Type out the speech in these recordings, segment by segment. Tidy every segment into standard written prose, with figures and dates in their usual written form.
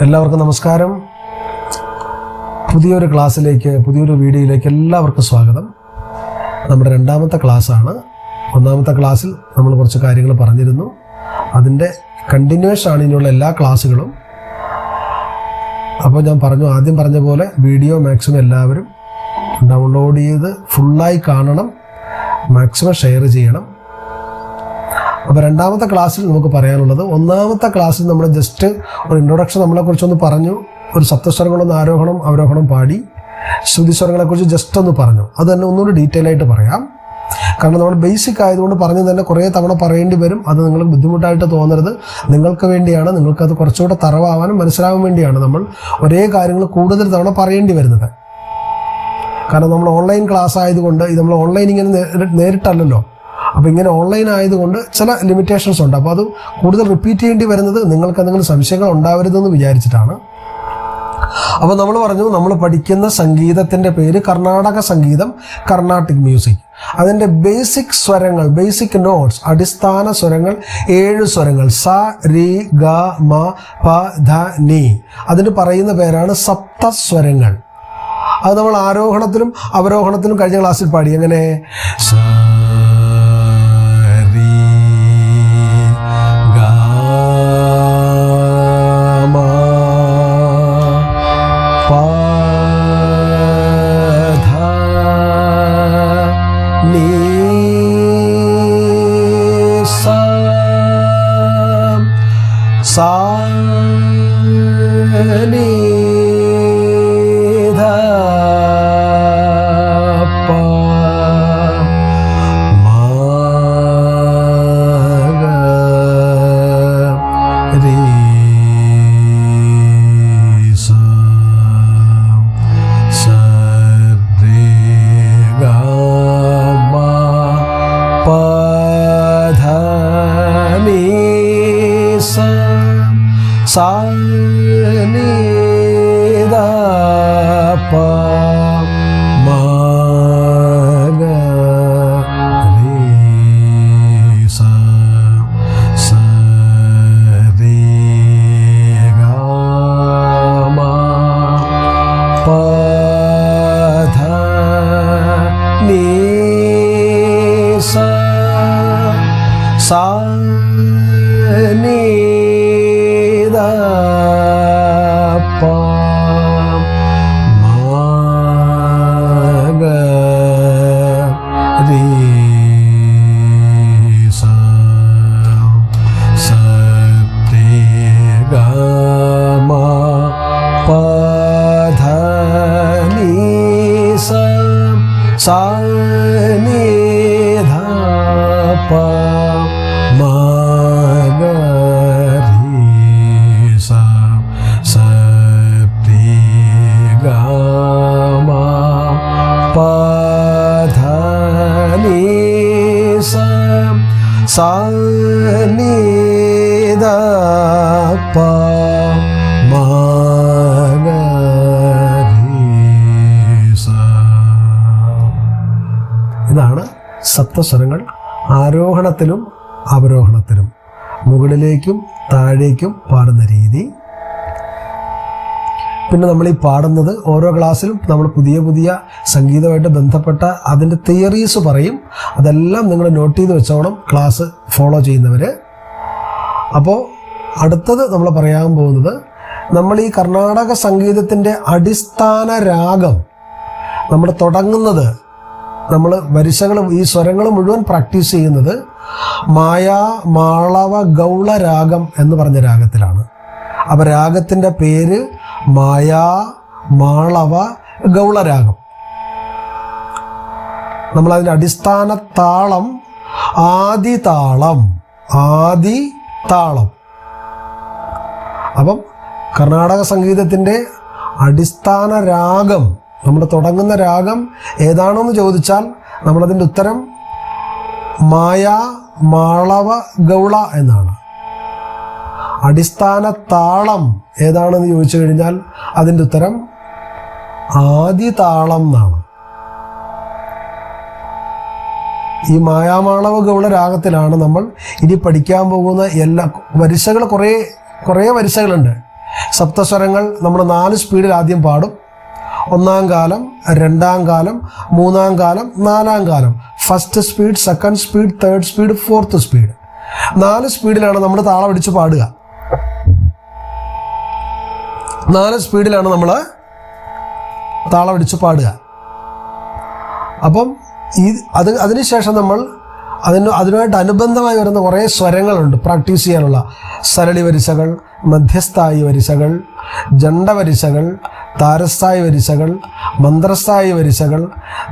എല്ലാവർക്കും നമസ്കാരം. പുതിയൊരു ക്ലാസ്സിലേക്ക്, പുതിയൊരു വീഡിയോയിലേക്ക് എല്ലാവർക്കും സ്വാഗതം. നമ്മുടെ രണ്ടാമത്തെ ക്ലാസ്സാണ്. ഒന്നാമത്തെ ക്ലാസ്സിൽ നമ്മൾ കുറച്ച് കാര്യങ്ങൾ പറഞ്ഞിരുന്നു. അതിൻ്റെ കണ്ടിന്യൂവേഷൻ ആണ് ഇനിയുള്ള എല്ലാ ക്ലാസ്സുകളും. അപ്പോൾ ഞാൻ ആദ്യം പറഞ്ഞ പോലെ വീഡിയോ മാക്സിമം എല്ലാവരും ഡൗൺലോഡ് ചെയ്ത് ഫുള്ളായി കാണണം, മാക്സിമം ഷെയർ ചെയ്യണം. അപ്പോൾ രണ്ടാമത്തെ ക്ലാസ്സിൽ നമുക്ക് പറയാനുള്ളത്, ഒന്നാമത്തെ ക്ലാസ്സിൽ നമ്മൾ ജസ്റ്റ് ഒരു ഇൻട്രൊഡക്ഷൻ നമ്മളെക്കുറിച്ചൊന്ന് പറഞ്ഞു, ഒരു സപ്തസ്വരങ്ങളൊന്ന് ആരോഹണം അവരോഹണം പാടി, ശ്രുതിസ്വരങ്ങളെക്കുറിച്ച് ജസ്റ്റ് ഒന്ന് പറഞ്ഞു. അത് തന്നെ ഒന്നുകൂടി ഡീറ്റെയിൽ ആയിട്ട് പറയാം. കാരണം നമ്മൾ ബേസിക് ആയതുകൊണ്ട് പറഞ്ഞു തന്നെ കുറേ തവണ പറയേണ്ടി വരും. അത് നിങ്ങൾക്ക് ബുദ്ധിമുട്ടായിട്ട് തോന്നരുത്. നിങ്ങൾക്ക് വേണ്ടിയാണ്, നിങ്ങൾക്കത് കുറച്ചുകൂടെ തറവാവാനും മനസ്സിലാവാൻ വേണ്ടിയാണ് നമ്മൾ ഒരേ കാര്യങ്ങൾ കൂടുതൽ തവണ പറയേണ്ടി വരുന്നത്. കാരണം നമ്മൾ ഓൺലൈൻ ക്ലാസ് ആയതുകൊണ്ട്, ഇത് നമ്മൾ ഓൺലൈൻ ഇങ്ങനെ നേരിട്ടല്ലല്ലോ. അപ്പോൾ ഇങ്ങനെ ഓൺലൈൻ ആയതുകൊണ്ട് ചില ലിമിറ്റേഷൻസ് ഉണ്ട്. അപ്പോൾ അത് കൂടുതൽ റിപ്പീറ്റ് ചെയ്യേണ്ടി വരുന്നത് നിങ്ങൾക്ക് എന്തെങ്കിലും സംശയങ്ങൾ ഉണ്ടാവരുതെന്ന് വിചാരിച്ചിട്ടാണ്. അപ്പോൾ നമ്മൾ പറഞ്ഞു, നമ്മൾ പഠിക്കുന്ന സംഗീതത്തിൻ്റെ പേര് കർണാടക സംഗീതം, കർണാട്ടിക് മ്യൂസിക്. അതിൻ്റെ ബേസിക് സ്വരങ്ങൾ, ബേസിക് നോട്ട്സ്, അടിസ്ഥാന സ്വരങ്ങൾ 7 സ്വരങ്ങൾ: സ, രി, ഗ, മ, പ, ധ, നി. അതിന് പറയുന്ന പേരാണ് സപ്തസ്വരങ്ങൾ. അത് നമ്മൾ ആരോഹണത്തിലും അവരോഹണത്തിലും കഴിഞ്ഞ ക്ലാസ്സിൽ പാടി. എങ്ങനെ? ഇതാണ് സപ്തസ്വരങ്ങൾ. ആരോഹണത്തിലും അവരോഹണത്തിലും മുകളിലേക്കും താഴേക്കും പാടുന്ന രീതി. പിന്നെ നമ്മൾ ഈ പാടുന്നത് ഓരോ ക്ലാസ്സിലും നമ്മൾ പുതിയ പുതിയ സംഗീതമായിട്ട് ബന്ധപ്പെട്ട അതിൻ്റെ തിയറീസ് പറയും. അതെല്ലാം നിങ്ങൾ നോട്ട് ചെയ്ത് വെച്ചോണം, ക്ലാസ് ഫോളോ ചെയ്യുന്നവർ. അപ്പോൾ അടുത്തത് നമ്മൾ പറയാൻ പോകുന്നത്, നമ്മൾ ഈ കർണാടക സംഗീതത്തിൻ്റെ അടിസ്ഥാന രാഗം നമ്മൾ തുടങ്ങുന്നത്, നമ്മൾ വരിശകൾ, ഈ സ്വരങ്ങൾ മുഴുവൻ പ്രാക്ടീസ് ചെയ്യുന്നത് മായാ മാളവ ഗൗള രാഗം എന്ന് പറഞ്ഞ രാഗത്തിലാണ്. അപ്പോൾ രാഗത്തിൻ്റെ പേര് മായാ മാളവ ഗൗളരാഗം. നമ്മളതിൻ്റെ അടിസ്ഥാന താളം ആദി താളം, ആദി താളം. അപ്പം കർണാടക സംഗീതത്തിൻ്റെ അടിസ്ഥാന രാഗം, നമ്മൾ തുടങ്ങുന്ന രാഗം ഏതാണെന്ന് ചോദിച്ചാൽ നമ്മളതിൻ്റെ ഉത്തരം മായാ മാളവ ഗൗള എന്നാണ്. അടിസ്ഥാന താളം ഏതാണെന്ന് ചോദിച്ചു കഴിഞ്ഞാൽ അതിൻ്റെ ഉത്തരം ആദി താളം എന്നാണ്. ഈ മായാമാളവ ഗൗള രാഗത്തിലാണ് നമ്മൾ ഇനി പഠിക്കാൻ പോകുന്ന എല്ലാ വരിസകൾ. കുറേ വരിസകളുണ്ട്. സപ്തസ്വരങ്ങൾ നമ്മൾ 4 സ്പീഡിൽ ആദ്യം പാടും. 1-ാം കാലം, 2-ാം കാലം, 3-ാം കാലം, 4-ാം കാലം. First speed, second speed, third speed, fourth speed. 4 സ്പീഡിലാണ് നമ്മൾ താളം അടിച്ച് പാടുക. 4 സ്പീഡിലാണ് നമ്മൾ താളം അടിച്ച് പാടുക. അപ്പം അതിനുശേഷം നമ്മൾ അതിനുമായിട്ട് അനുബന്ധമായി വരുന്ന കുറേ സ്വരങ്ങളുണ്ട് പ്രാക്ടീസ് ചെയ്യാനുള്ള. സരളി വരിസകൾ, മധ്യസ്ഥായി വരിസകൾ, ജണ്ട വരിസകൾ, താരസ്ഥായി വരിസകൾ, മന്ത്രസ്ഥായി വരിസകൾ,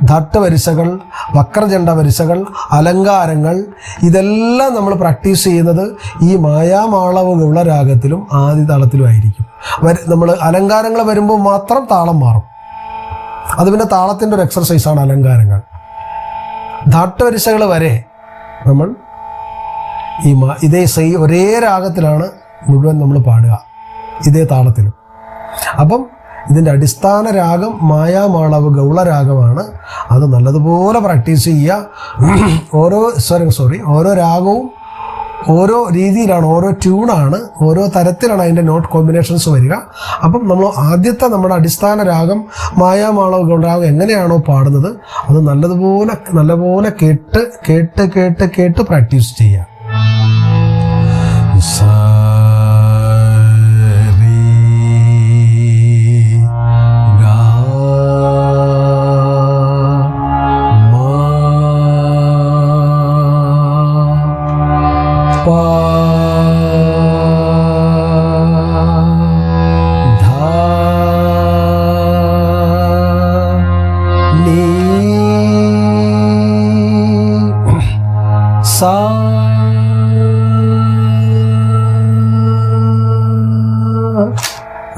ധട്ട് വരിസകൾ, വക്രജണ്ട വരിസകൾ, അലങ്കാരങ്ങൾ. ഇതെല്ലാം നമ്മൾ പ്രാക്ടീസ് ചെയ്യുന്നത് ഈ മായാമാളവ് ഗൗള രാഗത്തിലും ആദി താളത്തിലുമായിരിക്കും. നമ്മൾ അലങ്കാരങ്ങൾ വരുമ്പോൾ മാത്രം താളം മാറും. അത് പിന്നെ താളത്തിൻ്റെ ഒരു എക്സർസൈസാണ് അലങ്കാരങ്ങൾ. ധാട്ട് വരിസകൾ വരെ നമ്മൾ ഇതേ ഒരേ രാഗത്തിലാണ് മുഴുവൻ നമ്മൾ പാടുക, ഇതേ താളത്തിലും. അപ്പം ഇതിൻ്റെ അടിസ്ഥാന രാഗം മായാമാളവ് ഗൗള രാഗമാണ്. അത് നല്ലതുപോലെ പ്രാക്ടീസ് ചെയ്യുക. ഓരോ രാഗവും ഓരോ രീതിയിലാണ്, ഓരോ ട്യൂണാണ്, ഓരോ തരത്തിലാണ് അതിൻ്റെ നോട്ട് കോമ്പിനേഷൻസ് വരിക. അപ്പം നമ്മൾ ആദ്യത്തെ നമ്മുടെ അടിസ്ഥാന രാഗം മായാമാളവ് ഗൗള രാഗം എങ്ങനെയാണോ പാടുന്നത് അത് നല്ലപോലെ കേട്ട് പ്രാക്ടീസ് ചെയ്യുക.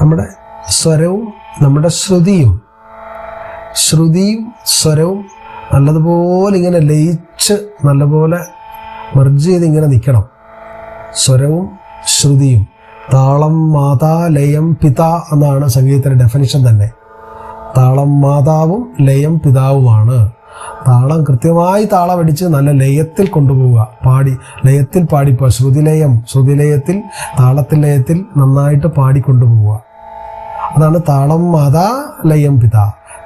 നമ്മുടെ സ്വരവും നമ്മുടെ ശ്രുതിയും സ്വരവും നല്ലതുപോലെ ഇങ്ങനെ ലയിച്ച് നല്ലപോലെ മെർജ് ചെയ്ത് ഇങ്ങനെ നിൽക്കണം. സ്വരവും ശ്രുതിയും. താളം മാതാ ലയം പിത എന്നാണ് സംഗീതത്തിൻ്റെ ഡെഫിനിഷൻ തന്നെ. താളം മാതാവും ലയം പിതാവുമാണ്. താളം കൃത്യമായി താളമടിച്ച് നല്ല ലയത്തിൽ കൊണ്ടുപോവുക, ലയത്തിൽ പാടിപ്പോ ശ്രുതിലയത്തിൽ താളത്തിൽ ലയത്തിൽ നന്നായിട്ട് പാടിക്കൊണ്ടുപോവുക. അതാണ് താളം മാതാ ലയം പിത.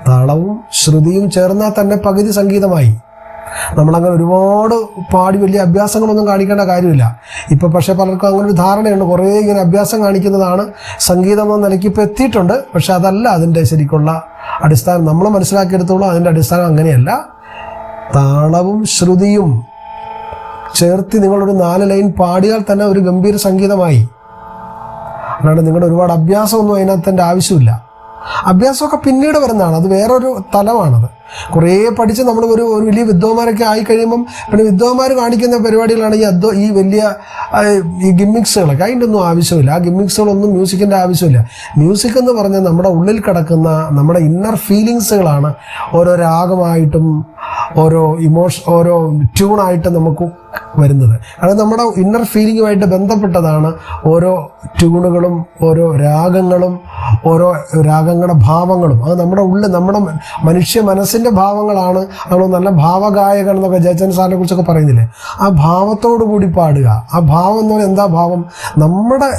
താളവും ശ്രുതിയും ചേർന്നാൽ തന്നെ പകുതി സംഗീതമായി. നമ്മളങ്ങനെ ഒരുപാട് പാടി വലിയ അഭ്യാസങ്ങളൊന്നും കാണിക്കേണ്ട കാര്യമില്ല. ഇപ്പം പക്ഷേ പലർക്കും അങ്ങനെ ഒരു ധാരണയുണ്ട്, കുറേ ഇങ്ങനെ അഭ്യാസം കാണിക്കുന്നതാണ് സംഗീതം എന്ന നിലയ്ക്ക് ഇപ്പോൾ എത്തിയിട്ടുണ്ട്. പക്ഷെ അതല്ല അതിൻ്റെ ശരിക്കുള്ള അടിസ്ഥാനം. നമ്മൾ മനസ്സിലാക്കിയെടുത്തോളം അതിൻ്റെ അടിസ്ഥാനം അങ്ങനെയല്ല. താളവും ശ്രുതിയും ചേർത്ത് നിങ്ങളൊരു 4 ലൈൻ പാടിയാൽ തന്നെ ഒരു ഗംഭീര സംഗീതമായി. അല്ലാണ്ട് നിങ്ങളുടെ ഒരുപാട് അഭ്യാസമൊന്നും അതിനകത്തിൻ്റെ ആവശ്യമില്ല. അഭ്യാസമൊക്കെ പിന്നീട് വരുന്നതാണ്, അത് വേറൊരു തലമാണത്. കുറേ പഠിച്ച് നമ്മൾ ഒരു വലിയ വിദ്വാന്മാരൊക്കെ ആയിക്കഴിയുമ്പം പിന്നെ വിദ്വാന്മാർ കാണിക്കുന്ന പരിപാടികളാണ് ഈ വലിയ ഈ ഗിമ്മിക്സുകളൊക്കെ. അതിൻ്റെ ഒന്നും ആവശ്യമില്ല. ആ ഗിമ്മിക്സുകളൊന്നും മ്യൂസിക്കിൻ്റെ ആവശ്യമില്ല. മ്യൂസിക് എന്ന് പറഞ്ഞാൽ നമ്മുടെ ഉള്ളിൽ കിടക്കുന്ന നമ്മുടെ ഇന്നർ ഫീലിങ്സുകളാണ് ഓരോ രാഗമായിട്ടും ഓരോ ട്യൂണായിട്ട് നമുക്ക് വരുന്നത്. അത് നമ്മുടെ ഇന്നർ ഫീലിങ്ങുമായിട്ട് ബന്ധപ്പെട്ടതാണ് ഓരോ ട്യൂണുകളും ഓരോ രാഗങ്ങളും ഓരോ രാഗങ്ങളുടെ ഭാവങ്ങളും. അത് നമ്മുടെ ഉള്ളിൽ നമ്മുടെ മനുഷ്യ മനസ്സിൻ്റെ ഭാവങ്ങളാണ്. നമ്മൾ നല്ല ഭാവഗായകൻ എന്നൊക്കെ ജയചന്ദ്രൻ സാറിനെ കുറിച്ചൊക്കെ പറയുന്നില്ലേ, ആ ഭാവത്തോടു കൂടി പാടുക. ആ ഭാവം എന്ന് പറഞ്ഞാൽ എന്താ ഭാവം? നമ്മുടെ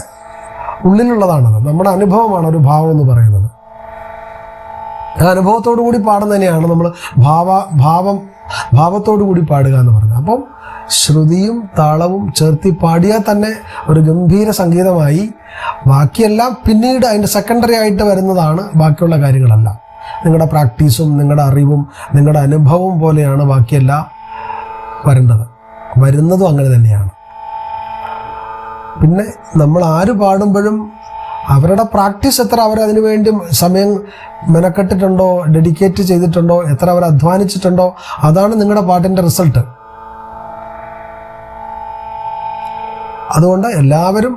ഉള്ളിലുള്ളതാണത്, നമ്മുടെ അനുഭവമാണ് ഒരു ഭാവം എന്ന് പറയുന്നത്. ആ അനുഭവത്തോടു കൂടി പാടുന്നതിനെയാണ് നമ്മൾ ഭാവത്തോടു കൂടി പാടുക എന്ന് പറയുന്നത്. അപ്പം ശ്രുതിയും താളവും ചേർത്തി പാടിയാൽ തന്നെ ഒരു ഗംഭീര സംഗീതമായി. ബാക്കിയെല്ലാം പിന്നീട് അതിൻ്റെ സെക്കൻഡറി ആയിട്ട് വരുന്നതാണ് ബാക്കിയുള്ള കാര്യങ്ങളെല്ലാം. നിങ്ങളുടെ പ്രാക്ടീസും നിങ്ങളുടെ അറിവും നിങ്ങളുടെ അനുഭവവും പോലെയാണ് ബാക്കിയെല്ലാം വരുന്നതും അങ്ങനെ തന്നെയാണ്. പിന്നെ നമ്മൾ ആര് പാടുമ്പോഴും അവരുടെ പ്രാക്ടീസ് എത്ര അവരതിനു വേണ്ടി സമയം മെനക്കെട്ടിട്ടുണ്ടോ, ഡെഡിക്കേറ്റ് ചെയ്തിട്ടുണ്ടോ, എത്ര അവർ അധ്വാനിച്ചിട്ടുണ്ടോ, അതാണ് നിങ്ങളുടെ പാട്ടിൻ്റെ റിസൾട്ട്. അതുകൊണ്ട് എല്ലാവരും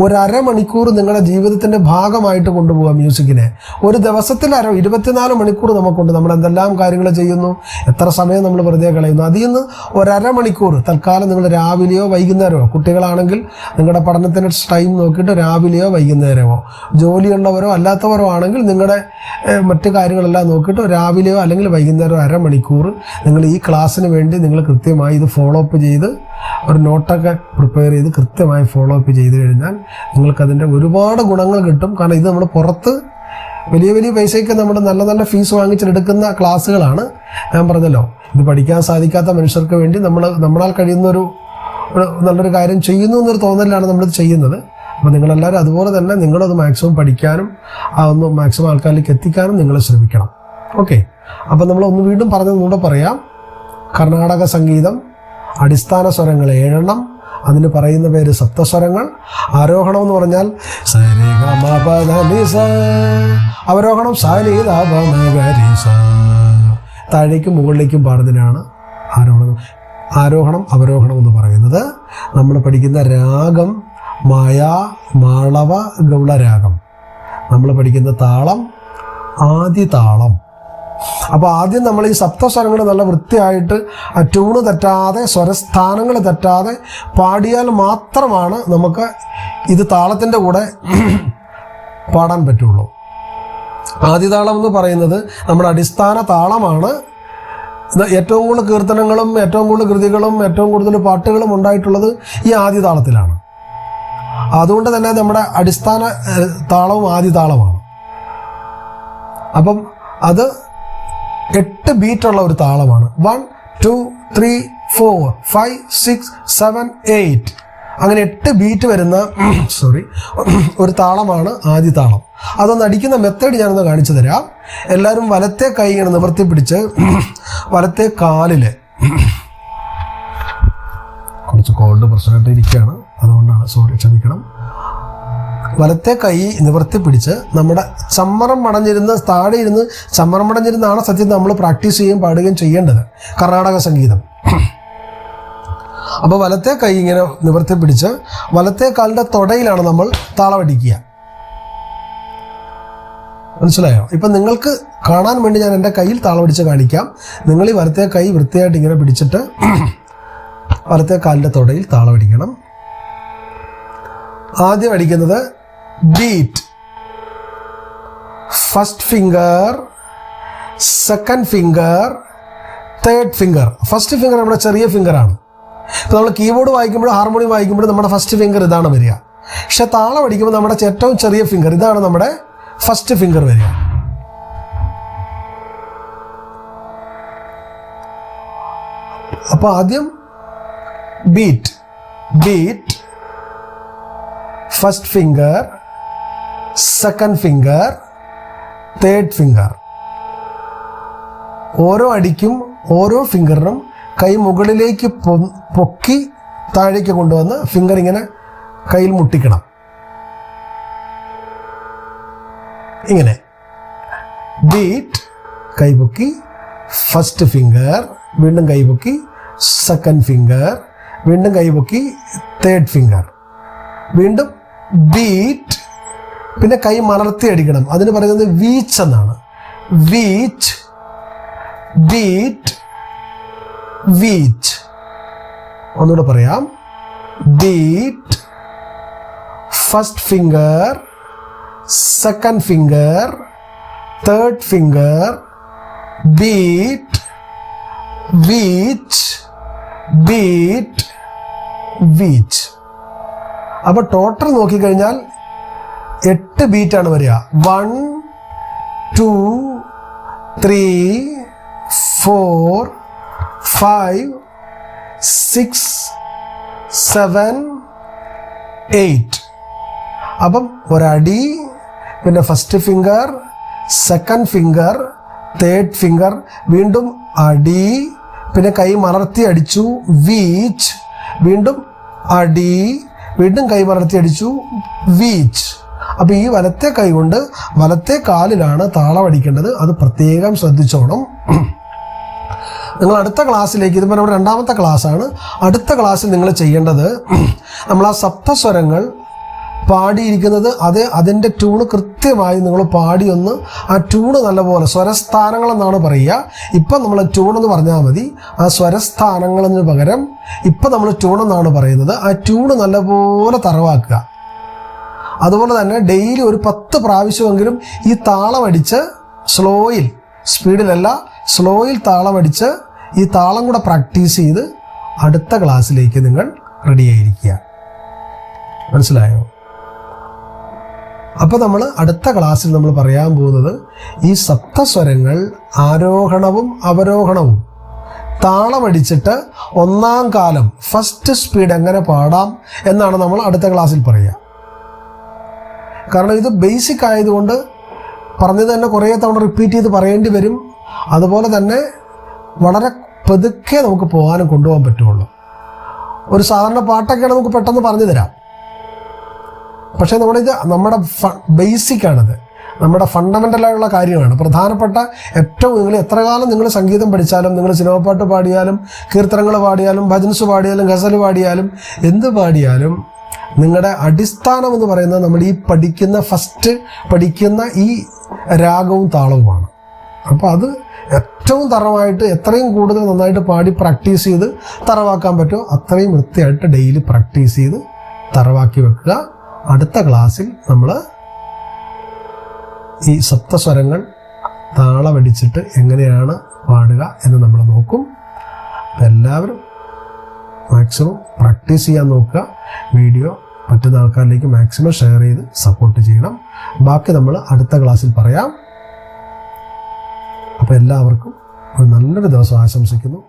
ഒരു അരമണിക്കൂർ നിങ്ങളുടെ ജീവിതത്തിൻ്റെ ഭാഗമായിട്ട് കൊണ്ടുപോകാം മ്യൂസിക്കിനെ. ഒരു ദിവസത്തിൽ 24 മണിക്കൂർ നമുക്കുണ്ട്. നമ്മൾ എന്തെല്ലാം കാര്യങ്ങൾ ചെയ്യുന്നു, എത്ര സമയം നമ്മൾ വെറുതെ കളയുന്നു. അതിൽ നിന്ന് ഒരമണിക്കൂർ തൽക്കാലം നിങ്ങൾ രാവിലെയോ വൈകുന്നേരമോ, കുട്ടികളാണെങ്കിൽ നിങ്ങളുടെ പഠനത്തിൻ്റെ ടൈം നോക്കിയിട്ട് രാവിലെയോ വൈകുന്നേരമോ, ജോലിയുള്ളവരോ അല്ലാത്തവരോ ആണെങ്കിൽ നിങ്ങളുടെ മറ്റു കാര്യങ്ങളെല്ലാം നോക്കിയിട്ട് രാവിലെയോ അല്ലെങ്കിൽ വൈകുന്നേരമോ അരമണിക്കൂർ നിങ്ങൾ ഈ ക്ലാസ്സിന് വേണ്ടി നിങ്ങൾ കൃത്യമായി ഇത് ഫോളോ അപ്പ് ചെയ്ത് ഒരു നോട്ടൊക്കെ പ്രിപ്പയർ ചെയ്ത് കൃത്യമായി ഫോളോ അപ്പ് ചെയ്ത് കഴിഞ്ഞാൽ നിങ്ങൾക്കതിൻ്റെ ഒരുപാട് ഗുണങ്ങൾ കിട്ടും. കാരണം ഇത് നമ്മൾ പുറത്ത് വലിയ വലിയ പൈസയ്ക്ക് നമ്മൾ നല്ല നല്ല ഫീസ് വാങ്ങിച്ചെടുക്കുന്ന ക്ലാസ്സുകളാണ്. ഞാൻ പറഞ്ഞല്ലോ, ഇത് പഠിക്കാൻ സാധിക്കാത്ത മനുഷ്യർക്ക് വേണ്ടി നമ്മളാൽ കഴിയുന്നൊരു നല്ലൊരു കാര്യം ചെയ്യുന്നു എന്നൊരു തോന്നലാണ് നമ്മളിത് ചെയ്യുന്നത്. അപ്പോൾ നിങ്ങളെല്ലാവരും അതുപോലെ തന്നെ നിങ്ങളത് മാക്സിമം പഠിക്കാനും അതൊന്ന് മാക്സിമം ആൾക്കാരിലേക്ക് എത്തിക്കാനും നിങ്ങൾ ശ്രമിക്കണം. ഓക്കെ, അപ്പം നമ്മൾ ഒന്ന് വീണ്ടും പറഞ്ഞതുകൂടെ പറയാം. കർണാടക സംഗീതം അടിസ്ഥാന സ്വരങ്ങൾ 7 അതിന് പറയുന്ന പേര് സപ്തസ്വരങ്ങൾ. ആരോഹണം എന്ന് പറഞ്ഞാൽ അവരോഹണം താഴേക്കും മുകളിലേക്കും പാടുന്നതിനാണ് ആരോഹണം അവരോഹണം എന്ന് പറയുന്നത്. നമ്മൾ പഠിക്കുന്ന രാഗം മായ മാളവ ഗൗളരാഗം. നമ്മൾ പഠിക്കുന്ന താളം ആദി താളം. അപ്പോൾ ആദ്യം നമ്മൾ ഈ സപ്തസ്വരങ്ങൾ നല്ല വൃത്തിയായിട്ട് ആ ട്യൂണ് തെറ്റാതെ സ്വരസ്ഥാനങ്ങൾ തെറ്റാതെ പാടിയാൽ മാത്രമാണ് നമുക്ക് ഇത് താളത്തിൻ്റെ കൂടെ പാടാൻ പറ്റുള്ളൂ. ആദിതാളം എന്ന് പറയുന്നത് നമ്മുടെ അടിസ്ഥാന താളമാണ്. ഏറ്റവും കൂടുതൽ കീർത്തനങ്ങളും ഏറ്റവും കൂടുതൽ കൃതികളും ഏറ്റവും കൂടുതൽ പാട്ടുകളും ഉണ്ടായിട്ടുള്ളത് ഈ ആദിതാളത്തിലാണ്. അതുകൊണ്ട് തന്നെ നമ്മുടെ അടിസ്ഥാന താളവും ആദിതാളമാണ്. അപ്പം അത് 8 ബീറ്റുള്ള ഒരു താളമാണ്. 1 2 3 4 5 6 7 8 അങ്ങനെ 8 ബീറ്റ് വരുന്ന ഒരു താളമാണ് ആദിതാളം. അതൊന്ന് അടിക്കുന്ന മെത്തേഡ് ഞാനൊന്ന് കാണിച്ചു തരാം. എല്ലാവരും വലത്തെ കൈ ഇങ്ങനെ നിവർത്തി പിടിച്ച് വലത്തെ കാലിൽ കുറച്ച് കോൾഡ് പ്രശ്നമായിട്ട് ഇരിക്കുകയാണ്, അതുകൊണ്ടാണ്, ക്ഷമിക്കണം. വലത്തെ കൈ നിവർത്തി പിടിച്ച് നമ്മുടെ ചമ്മറം മടഞ്ഞിരുന്ന് താഴെ ഇരുന്ന് ചമ്മറം മടഞ്ഞിരുന്നാണ് സത്യം നമ്മൾ പ്രാക്ടീസ് ചെയ്യുകയും പാടുകയും ചെയ്യേണ്ടത് കർണാടക സംഗീതം. അപ്പോൾ വലത്തെ കൈ ഇങ്ങനെ നിവർത്തി പിടിച്ച് വലത്തെ കാലിൻ്റെ തൊടയിലാണ് നമ്മൾ താളമടിക്കുക. മനസ്സിലായോ? ഇപ്പം നിങ്ങൾക്ക് കാണാൻ വേണ്ടി ഞാൻ എൻ്റെ കയ്യിൽ താളമടിച്ച് കാണിക്കാം. നിങ്ങൾ ഈ വലത്തെ കൈ വൃത്തിയായിട്ട് ഇങ്ങനെ പിടിച്ചിട്ട് വലത്തെ കാലിൻ്റെ തൊടയിൽ താളമടിക്കണം. ആദ്യം അടിക്കുന്നത് beat, first finger, second finger, third finger. First finger നമ്മുടെ ചെറിയ ഫിംഗറാണ്. ഇപ്പോൾ നമ്മൾ കീബോർഡ് വായിക്കുമ്പോഴും ഹാർമോണിയം വായിക്കുമ്പോഴും നമ്മുടെ ഫസ്റ്റ് ഫിംഗർ ഇതാണ് വരിക. പക്ഷെ താളം അടിക്കുമ്പോൾ നമ്മുടെ ഏറ്റവും ചെറിയ ഫിംഗർ ഇതാണ് നമ്മുടെ ഫസ്റ്റ് ഫിംഗർ വരിക. അപ്പോൾ ആദ്യം beat, first finger, second finger, third finger. ഓരോ അടിക്കും ഓരോ ഫിംഗറിനും കൈ മുകളിലേക്ക് പൊക്കി താഴേക്ക് കൊണ്ടുവന്ന് ഫിംഗർ ഇങ്ങനെ കയ്യിൽ മുട്ടിക്കണം. ഇങ്ങനെ ബീറ്റ്, കൈപൊക്കി, ഫസ്റ്റ് ഫിംഗർ, വീണ്ടും കൈപൊക്കി, സെക്കൻഡ് ഫിംഗർ, വീണ്ടും കൈപൊക്കി, തേർഡ് ഫിംഗർ, വീണ്ടും ബീറ്റ്, പിന്നെ കൈ മലർത്തി അടിക്കണം. അതിന് പറയുന്നത് വീച്ച് എന്നാണ്. വീച്ച്, ബീറ്റ്, വീച്ച്. ഒന്നുകൂടെ പറയാം. Beat, first finger, second finger, third finger, beat, വീച്ച്, ബീറ്റ്, വീച്ച്. അപ്പോൾ ടോട്ടൽ നോക്കിക്കഴിഞ്ഞാൽ 8 ബീറ്റാണ് വരിക. 1 2 3 4 5 6 7 8. അപ്പം ഒരടി, പിന്നെ first finger, second finger, third finger, വീണ്ടും അടി, പിന്നെ കൈ മലർത്തി അടിച്ചു, വീച്ച്, വീണ്ടും അടി, വീണ്ടും കൈ മലർത്തി അടിച്ചു, വീച്ച്. അപ്പോൾ ഈ വലത്തെ കൈ കൊണ്ട് വലത്തെ കാലിലാണ് താളം അടിക്കേണ്ടത്. അത് പ്രത്യേകം ശ്രദ്ധിച്ചോണം. നിങ്ങൾ അടുത്ത ക്ലാസ്സിലേക്ക്, ഇതിപ്പോൾ നമ്മുടെ 2ാമത്തെ ക്ലാസ്സാണ്. അടുത്ത ക്ലാസ്സിൽ നിങ്ങൾ ചെയ്യേണ്ടത്, നമ്മൾ ആ സപ്തസ്വരങ്ങൾ പാടിയിരിക്കുന്നത് അതിൻ്റെ ട്യൂണ് കൃത്യമായി നിങ്ങൾ പാടിയൊന്ന് ആ ട്യൂണ് നല്ലപോലെ, സ്വരസ്ഥാനങ്ങളെന്നാണ് പറയുക. ഇപ്പം നമ്മൾ ട്യൂണെന്ന് പറഞ്ഞാൽ മതി. ആ സ്വരസ്ഥാനങ്ങളെന്ന് പകരം ഇപ്പം നമ്മൾ ട്യൂണെന്നാണ് പറയുന്നത്. ആ ട്യൂണ് നല്ലപോലെ തറവാക്കുക. അതുപോലെ തന്നെ ഡെയിലി ഒരു 10 പ്രാവശ്യമെങ്കിലും ഈ താളമടിച്ച് സ്ലോയിൽ, സ്പീഡിലല്ല, സ്ലോയിൽ താളമടിച്ച് ഈ താളം കൂടെ പ്രാക്ടീസ് ചെയ്ത് അടുത്ത ക്ലാസ്സിലേക്ക് നിങ്ങൾ റെഡിയായിരിക്കുക. മനസ്സിലായോ? അപ്പോൾ നമ്മൾ അടുത്ത ക്ലാസ്സിൽ നമ്മൾ പറയാൻ പോകുന്നത് ഈ സപ്തസ്വരങ്ങൾ ആരോഹണവും അവരോഹണവും താളമടിച്ചിട്ട് ഒന്നാം കാലം ഫസ്റ്റ് സ്പീഡ് എങ്ങനെ പാടാം എന്നാണ് നമ്മൾ അടുത്ത ക്ലാസ്സിൽ പറയുക. കാരണം ഇത് ബേസിക് ആയതുകൊണ്ട് പറഞ്ഞത് തന്നെ കുറേ തവണ റിപ്പീറ്റ് ചെയ്ത് പറയേണ്ടി വരും. അതുപോലെ തന്നെ വളരെ പതുക്കെ നമുക്ക് പോകാനും കൊണ്ടുപോകാൻ പറ്റുള്ളൂ. ഒരു സാധാരണ പാട്ടൊക്കെയാണ് നമുക്ക് പെട്ടെന്ന് പറഞ്ഞു തരാം. പക്ഷേ നമ്മുടെ ബേസിക്കാണത്, നമ്മുടെ ഫണ്ടമെൻ്റലായുള്ള കാര്യമാണ്. പ്രധാനപ്പെട്ട ഏറ്റവും നിങ്ങൾ എത്ര കാലം നിങ്ങൾ സംഗീതം പഠിച്ചാലും, നിങ്ങൾ സിനിമ പാട്ട് പാടിയാലും, കീർത്തനങ്ങൾ പാടിയാലും, ഭജൻസ് പാടിയാലും, ഗസൽ പാടിയാലും, എന്ത് പാടിയാലും നിങ്ങളുടെ അടിസ്ഥാനം എന്ന് പറയുന്നത് നമ്മൾ ഈ ഫസ്റ്റ് പഠിക്കുന്ന ഈ രാഗവും താളവുമാണ്. അപ്പോൾ അത് ഏറ്റവും തറവായിട്ട് എത്രയും കൂടുതൽ നന്നായിട്ട് പാടി പ്രാക്ടീസ് ചെയ്ത് തറവാക്കാൻ പറ്റുമോ അത്രയും വൃത്തിയായിട്ട് ഡെയിലി പ്രാക്ടീസ് ചെയ്ത് തറവാക്കി വെക്കുക. അടുത്ത ക്ലാസ്സിൽ നമ്മൾ ഈ സപ്തസ്വരങ്ങൾ താളമടിച്ചിട്ട് എങ്ങനെയാണ് പാടുക എന്ന് നമ്മൾ നോക്കും. എല്ലാവരും മാക്സിമം പ്രാക്ടീസ് ചെയ്യാൻ നോക്കുക. വീഡിയോ പറ്റുന്ന ആൾക്കാരിലേക്ക് മാക്സിമം ഷെയർ ചെയ്ത് സപ്പോർട്ട് ചെയ്യണം. ബാക്കി നമ്മൾ അടുത്ത ക്ലാസ്സിൽ പറയാം. അപ്പോൾ എല്ലാവർക്കും ഒരു നല്ലൊരു ദിവസം ആശംസിക്കുന്നു.